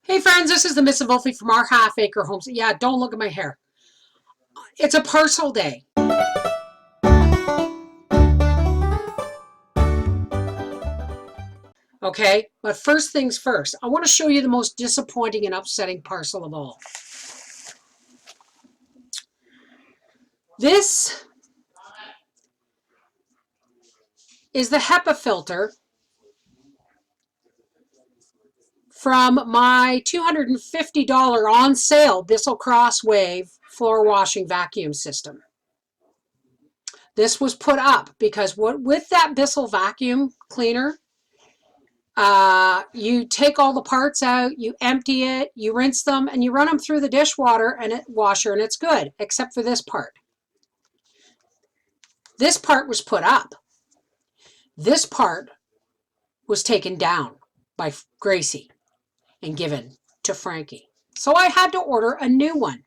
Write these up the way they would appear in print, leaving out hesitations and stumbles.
Hey friends, this is the MrsVolfie from our half acre homes. Yeah, don't look at my hair. It's a parcel day. Okay, but first things first, I want to show you the most disappointing and upsetting parcel of all. This is the HEPA filter from my $250 on sale Bissell Crosswave floor washing vacuum system. This was put up because with that Bissell vacuum cleaner, you take all the parts out, you empty it, you rinse them, and you run them through the dishwater and washer, and it's good, except for this part. This part was put up. This part was taken down by Gracie and given to Frankie. So I had to order a new one.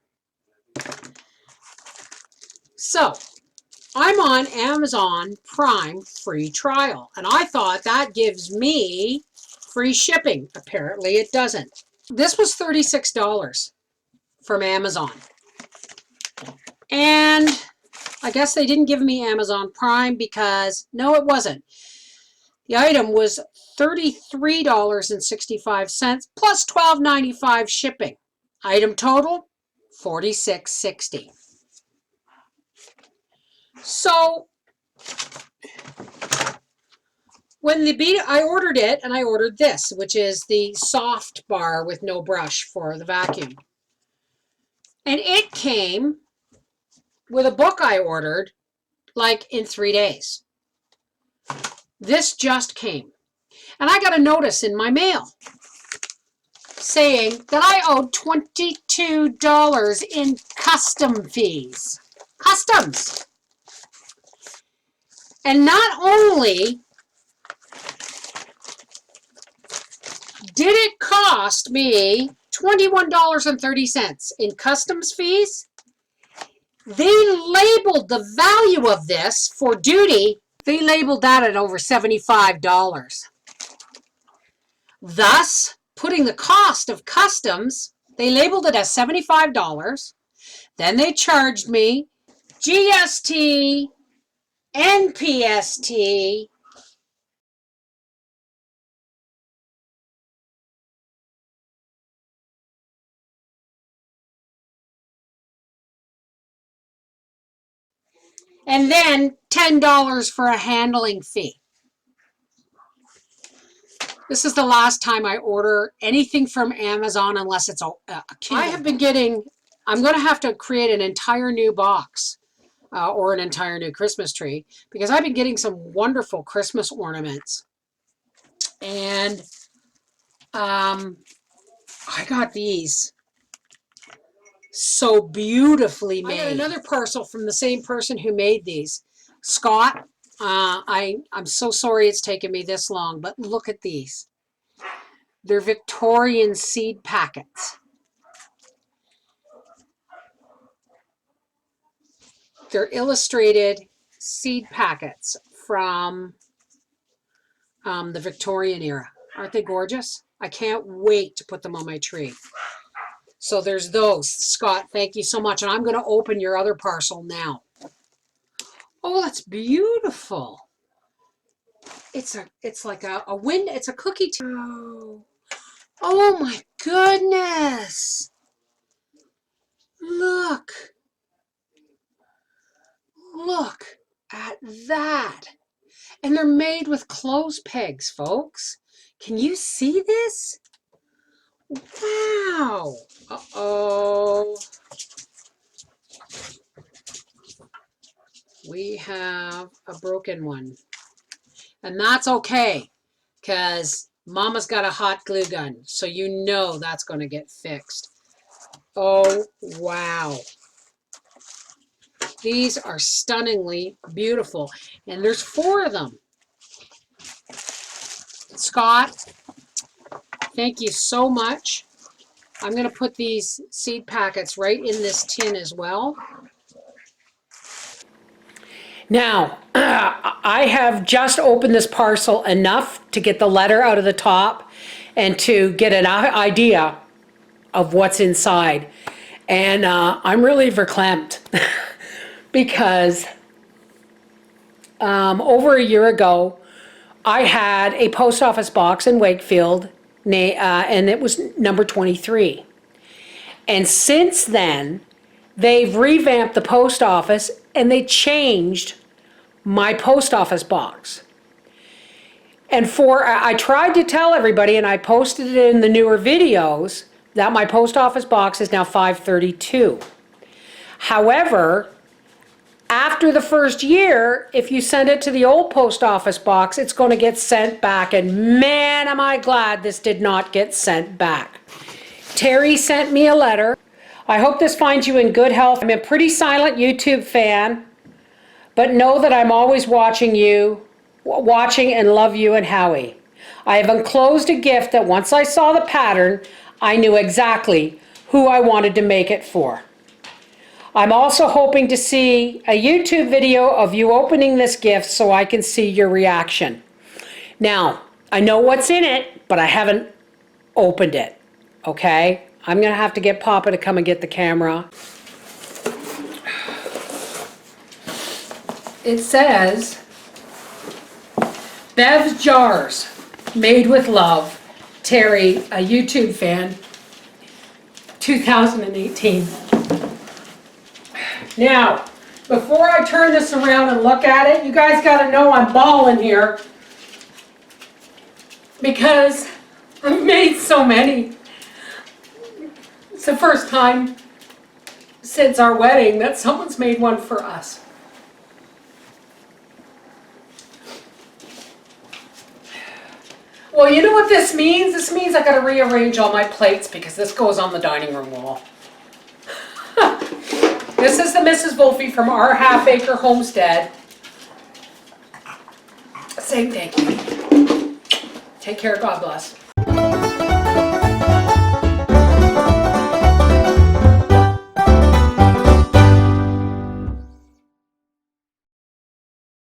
So I'm on Amazon Prime free trial, and I thought that gives me free shipping. Apparently it doesn't. This was $36 from Amazon. And I guess they didn't give me Amazon Prime because, no, it wasn't. The item was $33.65 plus $12.95 shipping. Item total, $46.60. So when I ordered it, and I ordered this, which is the soft bar with no brush for the vacuum. And it came with a book I ordered like in 3 days. This just came. And I got a notice in my mail saying that I owed $22 in custom fees. Customs. And not only did it cost me $21.30 in customs fees, they labeled the value of this for duty. They labeled that at over $75. Thus, putting the cost of customs, they labeled it as $75. Then they charged me GST, NPST, and then $10 for a handling fee. This is the last time I order anything from Amazon unless it's a Kindle. I have been getting, I'm going to have to create an entire new box or an entire new Christmas tree because I've been getting some wonderful Christmas ornaments. And I got these so beautifully made. I got another parcel from the same person who made these. Scott, I'm so sorry it's taken me this long, but look at these. They're Victorian seed packets. They're illustrated seed packets from the Victorian era. Aren't they gorgeous? I can't wait to put them on my tree. So there's those. Scott, thank you so much. And I'm going to open your other parcel now. Oh, that's beautiful. It's like a wind. It's a cookie. Oh my goodness. Look. Look at that. And they're made with clothes pegs, folks. Can you see this? Wow. Uh-oh. We have a broken one. And that's okay, because Mama's got a hot glue gun, so you know that's going to get fixed. Oh, wow. These are stunningly beautiful, and there's 4 of them. Scott, thank you so much. I'm going to put these seed packets right in this tin as well. Now, I have just opened this parcel enough to get the letter out of the top and to get an idea of what's inside. And I'm really verklempt because over a year ago, I had a post office box in Wakefield, and it was number 23. And since then, they've revamped the post office and they changed my post office box. And I tried to tell everybody, and I posted it in the newer videos, that my post office box is now 532. However, after the first year, if you send it to the old post office box, it's going to get sent back. And man, am I glad this did not get sent back. Terry sent me a letter. I hope this finds you in good health. I'm a pretty silent YouTube fan, but know that I'm always watching and love you and Howie. I have enclosed a gift that once I saw the pattern, I knew exactly who I wanted to make it for. I'm also hoping to see a YouTube video of you opening this gift so I can see your reaction. Now, I know what's in it, but I haven't opened it, okay? I'm gonna have to get Papa to come and get the camera. It says, Bev's Jars, made with love. Terry, a YouTube fan, 2018. Now, before I turn this around and look at it, you guys got to know I'm bawling here because I've made so many. It's the first time since our wedding that someone's made one for us. Well, you know what this means? This means I got to rearrange all my plates because this goes on the dining room wall. This is the MrsVolfie from our half-acre homestead. Saying thank you. Take care, God bless.